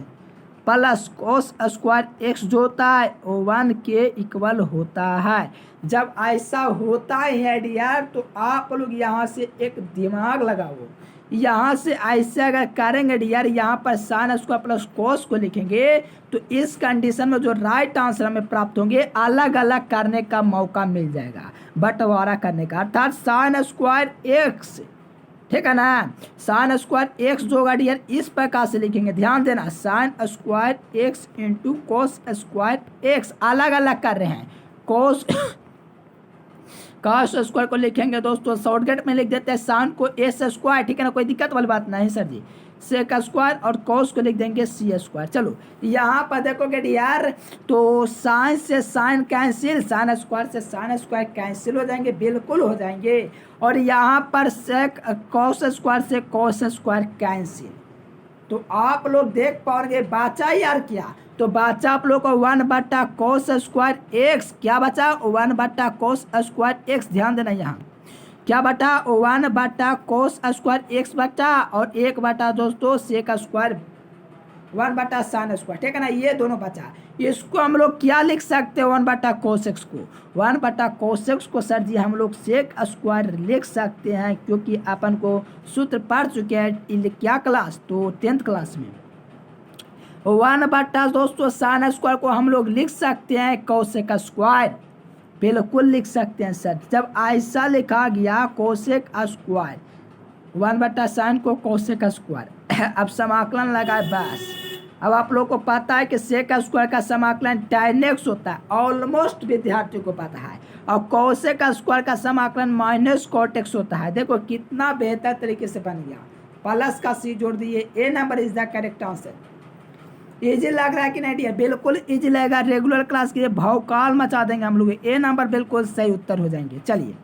plus cos square x जो होता है वो 1 के इक्वल होता है। जब ऐसा होता है डियर तो आप लोग यहाँ से एक दिमाग लगाओ, यहाँ से ऐसे अगर करेंगे डियर, यहाँ पर साइन स्क्वायर प्लस कोस को लिखेंगे तो इस कंडीशन में जो राइट आंसर हमें प्राप्त होंगे अलग अलग करने का मौका मिल जाएगा, बंटवारा करने का, अर्थात साइन स्क्वायर एक्स, ठीक है ना। साइन स्क्वायर एक्स जो होगा डियर इस प्रकार से लिखेंगे, ध्यान देना, sine square x into cos square x, अलग अलग कर रहे हैं। कोस स्क्वायर को लिखेंगे दोस्तों शॉर्टकट में लिख देते हैं साइन को एस स्क्वायर, ठीक है ना, कोई दिक्कत वाली बात नहीं सर जी। सेक स्क्वायर और कोस को लिख देंगे सी स्क्वायर। चलो यहाँ पर देखोगे डियर तो साइन से साइन कैंसिल, साइन स्क्वायर से साइन स्क्वायर कैंसिल हो जाएंगे, बिल्कुल हो जाएंगे। और यहाँ पर सेक कॉस स्क्वायर से कॉस स्क्वायर कैंसिल, तो आप लोग देख पाओगे बचा यार क्या, तो बचा आप लोग को 1/cos² एक्स, क्या बचा 1/cos² एक्स, ध्यान देना यहाँ क्या बटा 1/cos² एक्स बटा, और 1 दोस्तों sec², 1/sin², ठीक है ना, ये दोनों बचा। इसको हम लोग क्या लिख सकते हैं 1/cos² को, 1/cos² को सर जी हम लोग sec² लिख सकते हैं, क्योंकि अपन को सूत्र पढ़ चुके हैं क्या क्लास, तो 10th क्लास में। 1/ दोस्तों sin² को हम लोग लिख सकते हैं cosec², बिल्कुल लिख सकते हैं सर। जब ऐसा लिखा गया cosec², 1/sin को cosec², अब समाकलन लगाए बस। अब आप लोग को पता है कि sec² का समाकलन tan x होता है, ऑलमोस्ट विद्यार्थियों को पता है, और cosec² का समाकलन -cot x होता है। देखो कितना बेहतर तरीके से बन गया, प्लस का सी जोड़ दिए, A number is the correct answer. Easy लग रहा है कि नहीं डियर, बिल्कुल इजी लगेगा। रेगुलर क्लास के भौकाल मचा देंगे हम लोग, ए नंबर बिल्कुल सही उत्तर हो जाएंगे। चलिए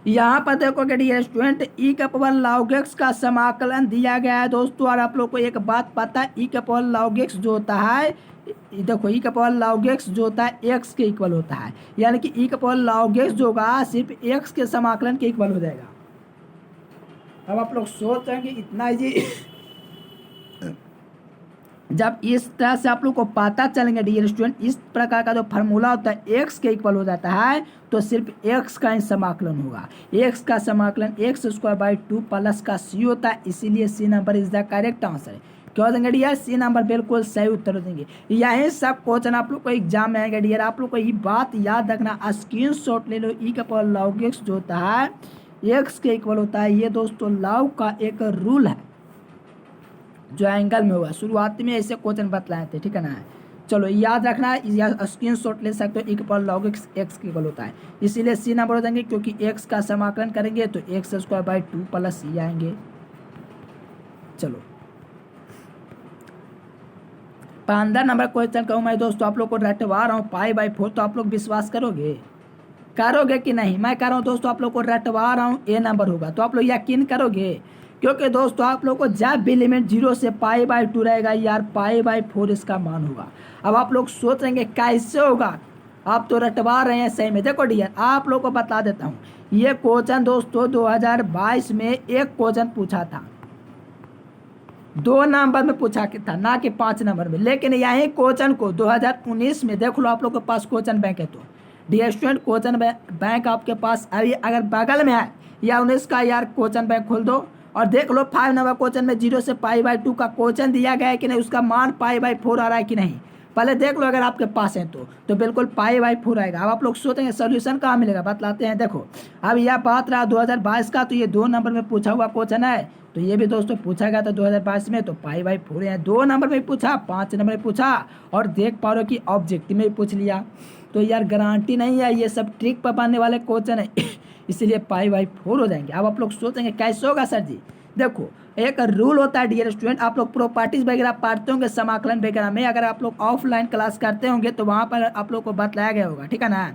यहाँ पर देखोगे डियर स्टूडेंट, e⁻log x का समाकलन दिया गया है दोस्तों। और आप लोग को एक बात पता है, e⁻log x जो होता है, देखो e⁻log x जो होता है x के इक्वल होता है, यानी कि e⁻log x जो होगा सिर्फ x के समाकलन के इक्वल हो जाएगा। अब आप लोग सोच रहे हैं कि इतना इजी, जब इस तरह से आप लोग को पता चलेंगे डियर स्टूडेंट, इस प्रकार का जो फार्मूला होता है x के इक्वल हो जाता है, तो सिर्फ x का ही समाकलन होगा। x का समाकलन x² प्लस का c होता है, इसीलिए C number is the correct answer. क्या हो जाएंगे डियर, सी नंबर बिल्कुल सही उत्तर हो देंगे। यही सब क्वेश्चन आप लोग को एग्जाम में आएगा डियर। आप लोग को ये बात याद रखना, स्क्रीनशॉट ले लो। e⁻log x जो होता है x के इक्वल होता है, ये दोस्तों लॉग का एक रूल है जो एंगल में होगा। शुरुआती में ऐसे क्वेश्चन बतलाए थे, ठीक है ना। चलो याद रखना, या स्क्रीनशॉट ले सकते हो। e⁻log x x के इक्वल होता है, इसीलिए सी नंबर हो जाएंगे, क्योंकि x का समाकलन करेंगे तो x² प्लस c आएंगे। चलो 15 नंबर क्वेश्चन कहूँ मैं दोस्तों, आप लोग को रटवा रहा हूँ π/4, तो आप लोग विश्वास करोगे कि नहीं। मैं कह रहा हूँ दोस्तों, आप लोग को रटवा रहा हूँ, ए नंबर होगा, तो आप लोग यकीन करोगे, क्योंकि दोस्तों आप लोग को जब भी लिमिट 0 से π/2 रहेगा यार, π/4 इसका मान होगा। अब आप लोग सोच रहे हैं कैसे होगा, आप तो रटवा रहे हैं सही में। देखो डियर, आप लोग को बता देता हूँ, ये क्वेश्चन दोस्तों 2022 में एक क्वेश्चन पूछा था, 2 नंबर में पूछा था, ना कि 5 नंबर में। लेकिन यही क्वेश्चन को 2019 में देख लो, आप लोग के पास क्वेश्चन बैंक है तो डियर स्टूडेंट, क्वेश्चन बैंक आपके पास अभी अगर बगल में है या 19 का यार क्वेश्चन बैंक खोल दो और देख लो 5 नंबर क्वेश्चन में 0 से π/2 का क्वेश्चन दिया गया है कि नहीं, उसका मान π/4 आ रहा है कि नहीं, पहले देख लो। अगर आपके पास है तो बिल्कुल π/4 आएगा। अब आप लोग सोचेंगे सोल्यूशन कहाँ मिलेगा, बतलाते हैं। देखो अब यह बात रहा 2022 का, तो ये 2 नंबर में पूछा हुआ क्वेश्चन है, तो ये भी दोस्तों पूछा गया था 2022 में, तो π/4 है। 2 नंबर में पूछा, 5 नंबर में पूछा, और देख पा रहे हो कि ऑब्जेक्टिव में भी पूछ लिया। तो यार गारंटी नहीं है, ये सब ट्रिक पर बनने वाले क्वेश्चन है, इसलिए π/4 हो जाएंगे। अब आप लोग सोचेंगे कैसे होगा सर जी, देखो एक रूल होता है डियर स्टूडेंट, आप लोग प्रॉपर्टीज वगैरह पढ़ते होंगे समाकलन वगैरह में, अगर आप लोग ऑफलाइन क्लास करते होंगे तो वहाँ पर आप लोग को बताया गया होगा, ठीक है ना,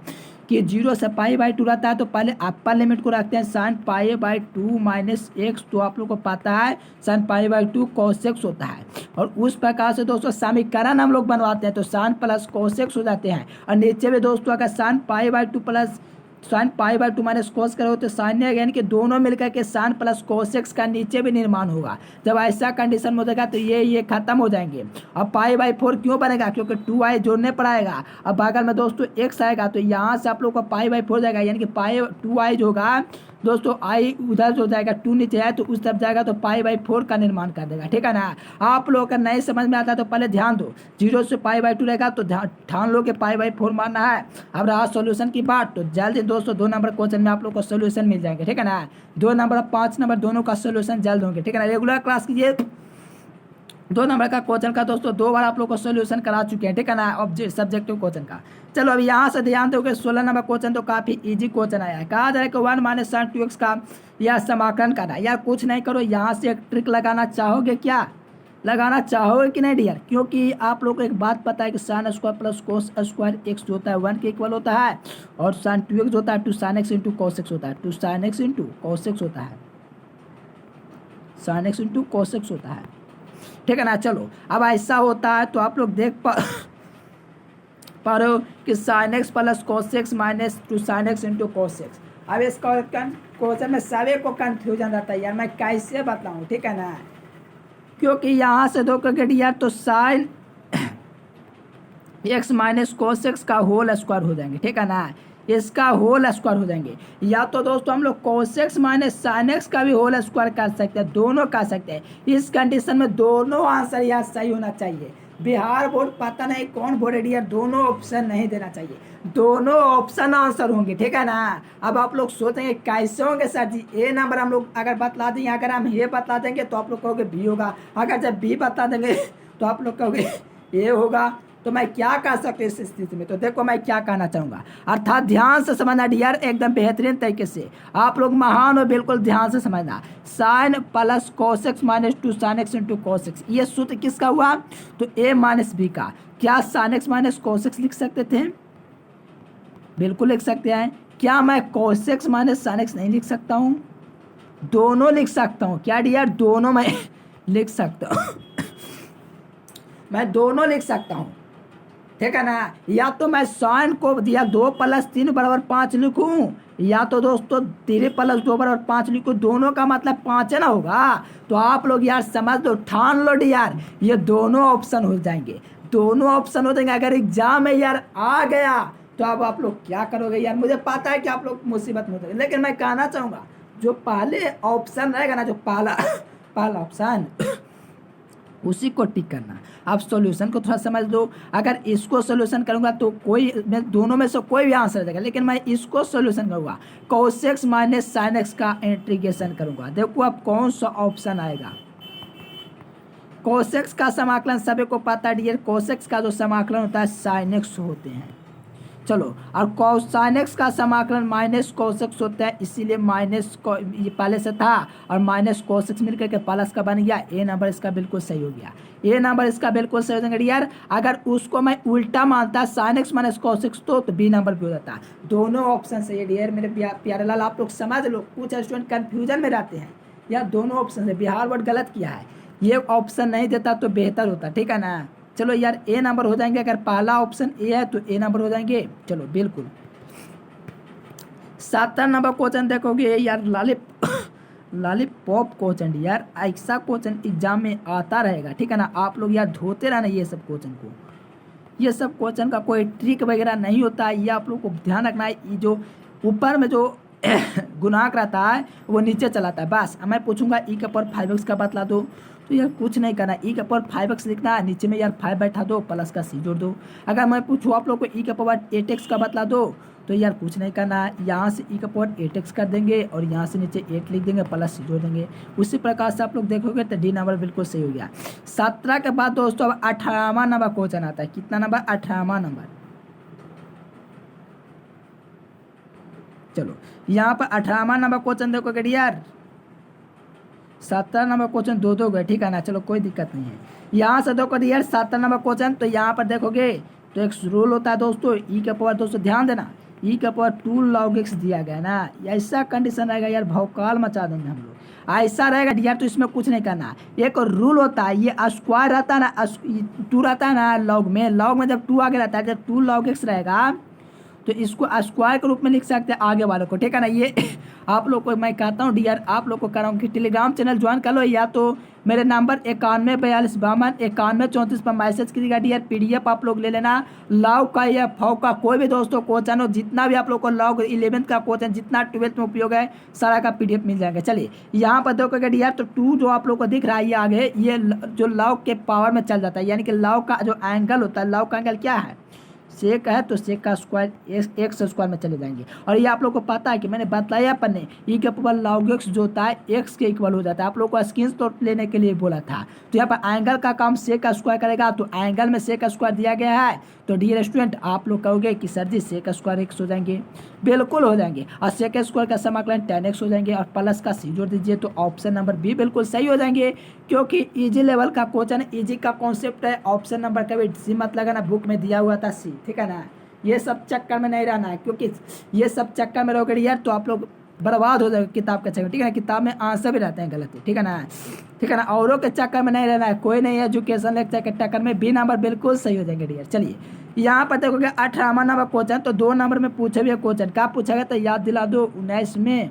कि 0 से π/2 रहता है, तो पहले अपर लिमिट को रखते हैं sin π/2 - x, तो आप लोग को पता है sin π/2 cos x होता है। और उस प्रकार से दोस्तों समीकरण हम लोग बनवाते हैं, तो sin प्लस cos x हो जाते हैं। और नीचे में दोस्तों अगर sin π/2 plus sin π/2 minus cos करो तो sin है, यानी कि दोनों मिलकर के sin प्लस cos x का नीचे भी निर्माण होगा। जब ऐसा कंडीशन हो जाएगा तो ये खत्म हो जाएंगे। अब π/4 क्यों बनेगा, क्योंकि 2i जोड़ने पर आएगा। अब बगल में दोस्तों x आएगा, तो यहाँ से आप लोग का π/4 जाएगा, यानी कि 2i जो होगा दोस्तों, i उधर जो जाएगा 2 नीचे है तो उस तरफ जाएगा, तो π/4 का निर्माण कर देगा, ठीक है ना। आप लोग का नहीं समझ में आता है तो पहले ध्यान दो, 0 से π/2 रहेगा तो ठान लो कि π/4 मानना है। अब रहा सोल्यूशन की बात, तो जल्दी दोस्तों 2 नंबर क्वेश्चन में आप लोग को सोल्यूशन मिल जाएंगे, ठीक है ना। 2 नंबर और 5 नंबर दोनों का सोल्यूशन जल्द होंगे, ठीक है ना। रेगुलर क्लास कीजिए, 2 नंबर का क्वेश्चन का दोस्तों 2 बार आप लोग को सोल्यूशन करा चुके हैं, ठीक है ना, सब्जेक्टिव क्वेश्चन का। चलो अब यहाँ से ध्यान दोगे, 16 नंबर क्वेश्चन तो काफी इजी क्वेश्चन आया है। कहा जा रहा है कि 1 - sin 2x का यह समाकलन करना है। यार कुछ नहीं करो, यहाँ से एक ट्रिक लगाना चाहोगे, क्या लगाना चाहोगे कि नहीं डियर, क्योंकि आप लोग को एक बात पता है कि sin² प्लस cos² x जो होता है 1 के इक्वल होता है, और sin 2x होता है 2 sin x into cos x होता है, 2 sin x into cos x होता है। Sign x into cos x होता है, ठीक है ना। चलो अब ऐसा होता है तो आप लोग देख पा रहे हो कि sign x plus cos x minus two sine x into cos x. अब इसका क्वेश्चन में सभी को कन्फ्यूजन रहता है यार मैं कैसे बताऊँ, ठीक है ना, क्योंकि यहाँ से दो क्रिकेट यार तो sine x minus cos x का होल स्क्वायर हो जाएंगे, ठीक है ना, इसका होल स्क्वायर हो जाएंगे। या तो दोस्तों हम लोग कोस एक्स माइनस साइन एक्स का भी होल स्क्वायर कर सकते हैं, दोनों कर सकते हैं। इस कंडीशन में दोनों आंसर यार सही होना चाहिए। बिहार बोर्ड पता नहीं कौन बोर्ड है यार, दोनों ऑप्शन नहीं देना चाहिए, दोनों ऑप्शन आंसर होंगे, ठीक है ना। अब आप लोग सोचेंगे कैसे होंगे सर जी, ए नंबर हम लोग अगर बतला देंगे, अगर हम ए बता देंगे तो आप लोग कहोगे बी होगा, अगर जब बी बता देंगे तो आप लोग कहोगे ए होगा। तो मैं क्या कर सकते इस स्थिति में, तो देखो मैं क्या कहना चाहूँगा, अर्थात ध्यान से समझना डियर, एकदम बेहतरीन तरीके से आप लोग महान हो, बिल्कुल ध्यान से समझना। Sine plus cos x minus two sine x into cos x, ये सूत्र किसका हुआ, तो ए माइनस बी का। क्या sine x minus cos x लिख सकते थे, बिल्कुल लिख सकते हैं। क्या मैं कोस एक्स माइनस साइन एक्स नहीं लिख सकता हूँ, दोनों लिख सकता हूँ। क्या डियर, दोनों मैं लिख सकता हूँ मैं दोनों लिख सकता हूँ, ठीक है ना। या तो मैं साइन को दिया 2 + 3 = 5 लिखूं, या तो दोस्तों 3 + 2 = 5 लिखूं, दोनों का मतलब 5 है ना होगा। तो आप लोग यार समझ लो, ठान लो यार, ये दोनों ऑप्शन हो जाएंगे, दोनों ऑप्शन हो जाएंगे। अगर एग्जाम में यार आ गया तो अब आप लोग क्या करोगे यार, मुझे पता है कि आप लोग मुसीबत में होंगे, लेकिन मैं कहना चाहूँगा जो पहले ऑप्शन रहेगा ना, जो पहला ऑप्शन उसी को टिक करना। आप सॉल्यूशन को थोड़ा समझ लो, अगर इसको सॉल्यूशन करूंगा तो कोई मैं दोनों में से कोई भी आंसर देगा, लेकिन मैं इसको सॉल्यूशन करूंगा, cos x minus sine x का इंटीग्रेशन करूंगा। देखो अब कौन सा ऑप्शन आएगा। cos x का समाकलन सभी को पता है डियर, cos x का जो समाकलन होता है sin x होते हैं। चलो, और cos x का समाकलन माइनस cos x होता है, इसीलिए माइनस ये पहले से था और माइनस cos x मिलकर के प्लस का बन गया। ए नंबर इसका बिल्कुल सही हो गया, ए नंबर इसका बिल्कुल सही हो जाएगा यार। अगर उसको मैं उल्टा मानता sin x minus cos x तो बी नंबर भी हो जाता। दोनों ऑप्शन सही है डियर मेरे प्यारे लाल, आप लोग समझ लो। कुछ स्टूडेंट कन्फ्यूजन में रहते हैं यार, दोनों ऑप्शन से बिहार बोर्ड गलत किया है, ये ऑप्शन नहीं देता तो बेहतर होता, ठीक है ना। चलो यार ए नंबर हो जाएंगे, अगर पहला ऑप्शन ए है तो ए नंबर हो जाएंगे। चलो बिल्कुल 17 नंबर क्वेश्चन देखोगे यार, लॉलीपॉप क्वेश्चन यार, ऐसा क्वेश्चन एग्जाम में आता रहेगा, ठीक है ना। आप लोग यार धोते रहना ये सब क्वेश्चन को, ये सब क्वेश्चन का कोई ट्रिक वगैरह नहीं होता है, ये आप लोग को ध्यान रखना है। ये जो ऊपर में जो गुणांक रहता है वो नीचे चलाता है, बस। मैं पूछूंगा ई के पावर 5x का बतला दो, तो यार कुछ नहीं करना, ई के पावर 5x लिखना है, नीचे में यार 5 बैठा दो, प्लस का सी जोड़ दो। अगर मैं पूछूँ आप लोग को ई के पावर 8x का बतला दो, तो यार कुछ नहीं करना है, यहाँ से ई का पावर 8x कर देंगे और यहाँ से नीचे 8 लिख देंगे, प्लस सी जोड़ देंगे। उसी प्रकार से आप लोग देखोगे तो डी नंबर बिल्कुल सही हो गया। 17 के बाद दोस्तों अब 18वां नंबर क्वेश्चन आता है। कितना नंबर, 18वां नंबर। चलो यहाँ पर 18वां नंबर क्वेश्चन देखोगे यार, 17 नंबर क्वेश्चन दो गए, ठीक है ना। चलो कोई दिक्कत नहीं है, यहाँ से देखो यार 17 नंबर क्वेश्चन, तो यहाँ पर देखोगे तो एक रूल होता है दोस्तों, ई के पावर, दोस्तों ध्यान देना, ई के पावर 2 log x दिया गया ना, ऐसा कंडीशन रहेगा यार भौकाल मचा देंगे हम लोग, ऐसा रहेगा यार। तो इसमें कुछ नहीं करना, एक रूल होता है, ये स्क्वायर रहता है ना, 2 रहता है ना लॉग में जब 2 आगे रहता है, जब 2 log x रहेगा तो इसको स्क्वायर के रूप में लिख सकते हैं आगे वालों को, ठीक है ना। ये आप लोग को मैं कहता हूँ डियर, आप लोग को कह रहा हूँ कि टेलीग्राम चैनल ज्वाइन कर लो, या तो मेरे नंबर 914252 पर मैसेज कीजिएगा डियर। PDF आप लोग ले लेना, लॉग का या फॉ का कोई भी दोस्तों क्वेश्चन हो, जितना भी आप लोग को लॉग 11th का क्वेश्चन, जितना 12th में उपयोग है, सारा का PDF मिल जाएगा। चलिए यहाँ पर देखोगे डियर, तो 2 जो आप लोग को दिख रहा है ये आगे, ये जो लॉग के पावर में चल जाता है, यानी कि लॉग का जो एंगल होता है, लॉग का एंगल क्या है, सेक है, तो सेक का स्क्वायर एक्स स्क्वायर में चले जाएंगे। और ये आप लोग को पता है कि मैंने बताया पर नहीं, ई के पावर log x जो होता है एक्स के इक्वल हो जाता है, आप लोग को स्क्रीन शॉट लेने के लिए बोला था। तो यहाँ पर एंगल का काम सेक का स्क्वायर करेगा, तो एंगल में सेक का स्क्वायर दिया गया है, तो डियर स्टूडेंट आप लोग कहोगे कि सर जी सेक स्क्वायर एक्स हो जाएंगे, बिल्कुल हो जाएंगे, और सेक स्क्वायर का समाकलन 10x हो जाएंगे, और प्लस का सी जोड़ दीजिए, तो ऑप्शन नंबर बी बिल्कुल सही हो जाएंगे। क्योंकि इजी लेवल का क्वेश्चन, इजी का कॉन्सेप्ट है, ऑप्शन नंबर का भी सी मत लगाना, बुक में दिया हुआ था सी, ठीक है ना। ये सब चक्कर में नहीं रहना है, क्योंकि ये सब चक्कर में रहोगे यार तो आप लोग बर्बाद हो जाएगा किताब के चक्कर, ठीक है ना। किताब में आंसर भी रहते हैं गलत, ठीक है ना, ठीक है ना। औरों के चक्कर में नहीं रहना है, कोई नहीं एजुकेशन लेक्चर के टक्कर में बी नंबर बिल्कुल सही हो जाएंगे डियर। चलिए यहाँ पर देखोगे 18वां नंबर क्वेश्चन, तो 2 नंबर में पूछे हुए क्वेश्चन क्या पूछा गया था याद दिला दो। 19 में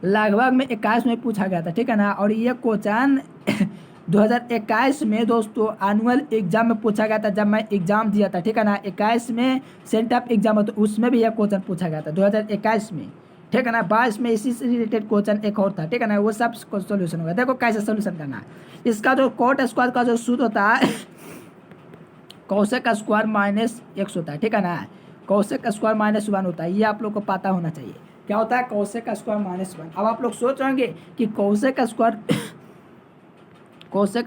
लगभग में 21 में पूछा गया था, ठीक है ना। और ये क्वेश्चन 2021 में दोस्तों एनुअल एग्जाम में पूछा गया था, जब मैं एग्जाम दिया था, ठीक है ना। 21 में सेंटअप एग्जाम हो, तो उसमें भी यह क्वेश्चन पूछा गया था 2021 में, ठीक है ना। 22 में इसी से रिलेटेड क्वेश्चन एक और था, ठीक है ना। वो सब सोल्यूशन होगा। देखो कैसे सोल्यूशन करना है इसका। जो कोट स्क्वायर का जो सूत्र होता है कौशिक का स्क्वायर -x होता है, ठीक है ना। कौशिक का स्क्वायर -1 होता है, ये आप लोग को पता होना चाहिए क्या होता है कौशिक का स्क्वायर -1। अब आप लोग सोच रहे होंगे कि कौशिक का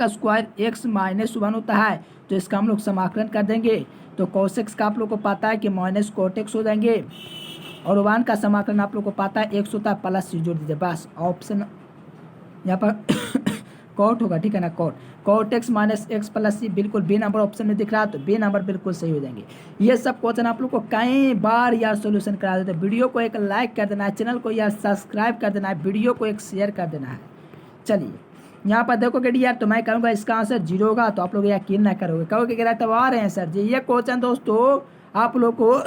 स्क्वायर x -1 होता है, तो इसका हम लोग समाकलन कर देंगे। तो कौशिक का आप लोग को पता है कि माइनस कोट x हो जाएंगे, और 1 का समाकलन आप लोग को पता है x होता है, प्लस c जोड़ दीजिए बस। ऑप्शन यहाँ पर कोट होगा, ठीक है ना। Cot x -x plus c बिल्कुल बी नंबर ऑप्शन में दिख रहा है, तो बी नंबर बिल्कुल सही हो जाएंगे। ये सब क्वेश्चन आप लोग को कई बार यार सोल्यूशन करा देते हैं। वीडियो को एक लाइक कर देना है, चैनल को यार सब्सक्राइब कर देना है, वीडियो को एक शेयर कर देना है। चलिए यहाँ पर देखोगे यार, तो मैं कहूँगा इसका आंसर 0 होगा, तो आप लोग यकीन ना करोगे, कहोगे कि तो आ रहे हैं सर जी। ये क्वेश्चन दोस्तों आप लोग को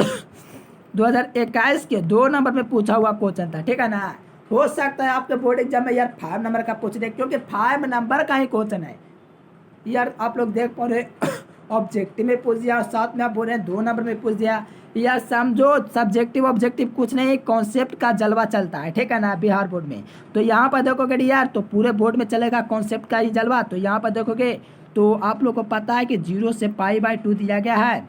2021 के 2 नंबर में पूछा हुआ क्वेश्चन था, ठीक है ना। हो सकता है आपके बोर्ड एग्जाम में यार 5 नंबर का पूछ दे, क्योंकि 5 नंबर का ही क्वेश्चन है यार। आप लोग देख पा रहे ऑब्जेक्टिव में पूछ दिया, साथ में आप बोल रहे हैं 2 नंबर में पूछ दिया यार। समझो सब्जेक्टिव ऑब्जेक्टिव कुछ नहीं, कॉन्सेप्ट का जलवा चलता है, ठीक है ना, बिहार बोर्ड में। तो यहाँ पर देखोगे यार, तो पूरे बोर्ड में चलेगा कॉन्सेप्ट का ही जलवा। तो यहाँ पर देखोगे तो आप लोग को पता है कि 0 से π/2 दिया गया है।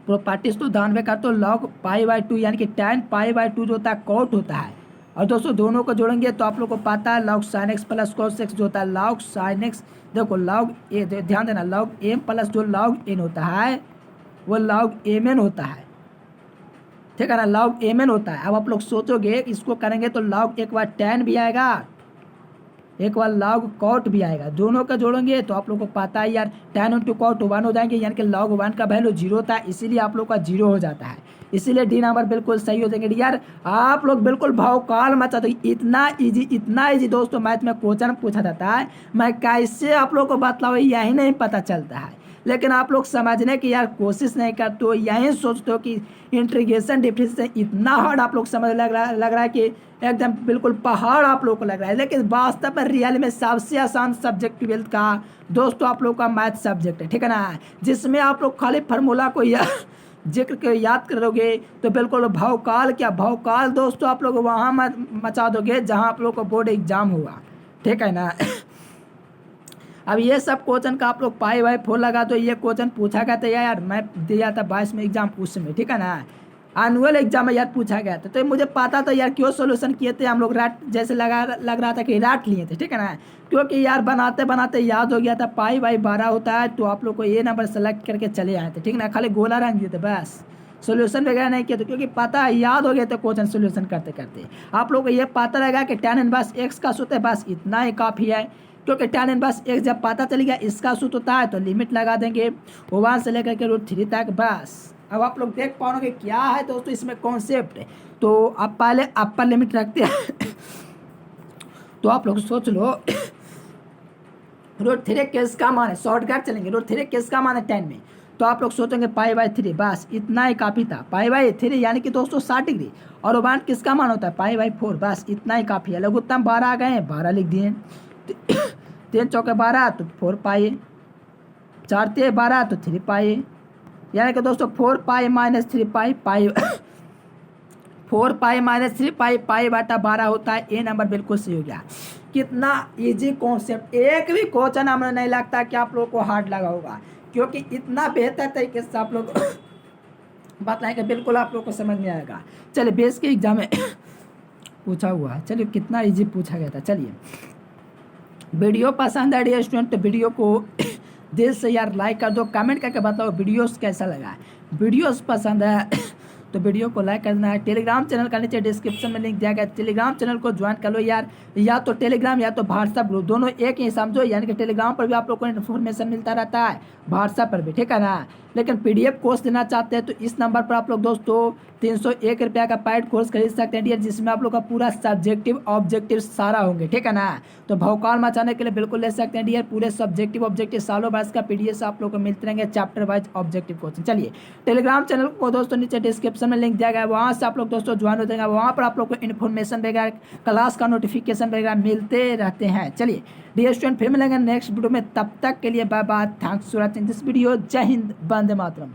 प्रॉपर्टीज तो ध्यान में कर, तो log π/2 यानी कि tan π/2 जो होता है कोट होता है। और दोस्तों दोनों को जोड़ेंगे तो आप लोग को पता है log sin x plus cos x जो होता है log sin x, देखो log a, ध्यान देना, log m प्लस जो log n होता है वो log mn होता है, ठीक है ना, log mn होता है। अब आप लोग सोचोगे इसको करेंगे तो log एक बार tan भी आएगा, एक बार log cot भी आएगा, दोनों का जोड़ेंगे तो आप लोग को पता है यार tan इंटू cot 1 हो जाएंगे, यानी कि log 1 का वैल्यू 0 होता है, इसीलिए आप लोग का 0 हो जाता है। इसीलिए डी नंबर बिल्कुल सही हो जाएंगे यार। आप लोग बिल्कुल भावकाल मचा दो, इतना इजी दोस्तों मैथ में क्वेश्चन पूछा जाता है, मैं कैसे आप लोग को बतलाऊं यही नहीं पता चलता है। लेकिन आप लोग समझने की यार कोशिश नहीं करते हो, यही सोचते हो कि इंटीग्रेशन डिफरेंशिएशन इतना हार्ड आप लोग समझ लग रहा है कि एकदम बिल्कुल पहाड़ आप लोग को लग रहा है। लेकिन वास्तव में रियल में सबसे आसान सब्जेक्ट 12th का दोस्तों आप लोग का मैथ सब्जेक्ट है, ठीक है ना, जिसमें आप लोग खाली फार्मूला को जिक्र के याद करोगे तो बिल्कुल भावकाल क्या भावकाल दोस्तों आप लोग वहाँ मचा दोगे जहाँ आप लोग को बोर्ड एग्जाम हुआ, ठीक है ना। अब ये सब क्वेश्चन का आप लोग π/4 लगा दो। ये क्वेश्चन पूछा गया था यार, मैं दिया था 22 में एग्जाम उस समय, ठीक है ना, एनुअल एग्जाम में यार पूछा गया था। तो मुझे पता था यार क्यों सोल्यूशन किए थे हम लोग, रात जैसे लग रहा था कि रात लिए थे, ठीक है ना, क्योंकि यार बनाते बनाते याद हो गया था π/12 होता है, तो आप लोग को ये नंबर सेलेक्ट करके चले आए थे, ठीक है ना, खाली गोला रंग दिए थे बस, सोल्यूशन वगैरह नहीं किए थे, क्योंकि पता है याद हो गया था क्वेश्चन सोल्यूशन करते करते। आप लोग को ये पता लगा कि tan इनवर्स x का सूत्र है, बस इतना ही काफ़ी है, क्योंकि tan इनवर्स x जब पता चल गया इसका सूत्र होता है तो लिमिट लगा देंगे 1 से लेकर के √3 तक बस। अब आप लोग देख पाओगे क्या है दोस्तों इसमें कॉन्सेप्ट। तो अब पहले अपर लिमिट रखते हैं तो आप लोग सोच लो √3 किसका मान है, शॉर्टकट चलेंगे, √3 किसका मान है 10 में, तो आप लोग सोचेंगे π/3 बस इतना ही काफ़ी था, π/3 यानी कि दोस्तों 60 डिग्री, और 1 किसका मान होता है π/4 बस इतना ही काफ़ी है। लघुत्तम 12 आ गए, 12 लिख दिए, 3 चौके 12 तो 4 पाई, 4 ते 12 तो 3 पाई, यानी कि दोस्तों 4 पाई -3 पाई 4 पाई -3 पाई π/12 होता है। ए नंबर बिल्कुल सही हो गया। कितना इजी कॉन्सेप्ट, एक भी क्वेश्चन हमें नहीं लगता कि आप लोग को हार्ड लगा होगा, क्योंकि इतना बेहतर तरीके से आप लोग बताएंगे, बिल्कुल आप लोग को समझ में आएगा। चलिए बेस के एग्जाम में पूछा हुआ है, चलिए कितना इजी पूछा गया था। चलिए वीडियो पसंद है डियर स्टूडेंट तो वीडियो को दिल से यार लाइक कर दो, कमेंट करके बताओ वीडियोस कैसा लगा। वीडियोस पसंद है तो वीडियो को लाइक करना है। टेलीग्राम चैनल का नीचे डिस्क्रिप्शन में लिंक दिया गया, टेलीग्राम चैनल को ज्वाइन कर लो यार, या तो टेलीग्राम या तो व्हाट्सएप ग्रुप, दोनों एक ही समझो, यानी कि टेलीग्राम पर भी आप लोग को इन्फॉर्मेशन मिलता रहता है, व्हाट्सएप पर भी, ठीक है ना। लेकिन PDF कोर्स लेना चाहते हैं तो इस नंबर पर आप लोग दोस्तों 301 रुपया का पेड कोर्स खरीद सकते हैं डियर, जिसमें आप लोग का पूरा सब्जेक्टिव ऑब्जेक्टिव सारा होंगे, ठीक है ना। तो भौकाल मचाने के लिए बिल्कुल ले सकते हैं डियर, पूरे सब्जेक्टिव ऑब्जेक्टिव सालों भर का PDF आप लोग को मिलते रहेंगे चैप्टर वाइज ऑब्जेक्टिव क्वेश्चन। चलिए टेलीग्राम चैनल को दोस्तों नीचे डिस्क्रिप्शन में लिंक दिया गया है, वहाँ से आप लोग दोस्तों ज्वाइन हो जाएंगे, वहाँ पर आप लोग को इन्फॉर्मेशन वगैरह क्लास का नोटिफिकेशन वगैरह मिलते रहते हैं। चलिए डियर स्टूडेंट फिर मिलेंगे नेक्स्ट वीडियो में, तब तक के लिए bye bye, thanks for watching this video. जय हिंद, वंदे मातरम।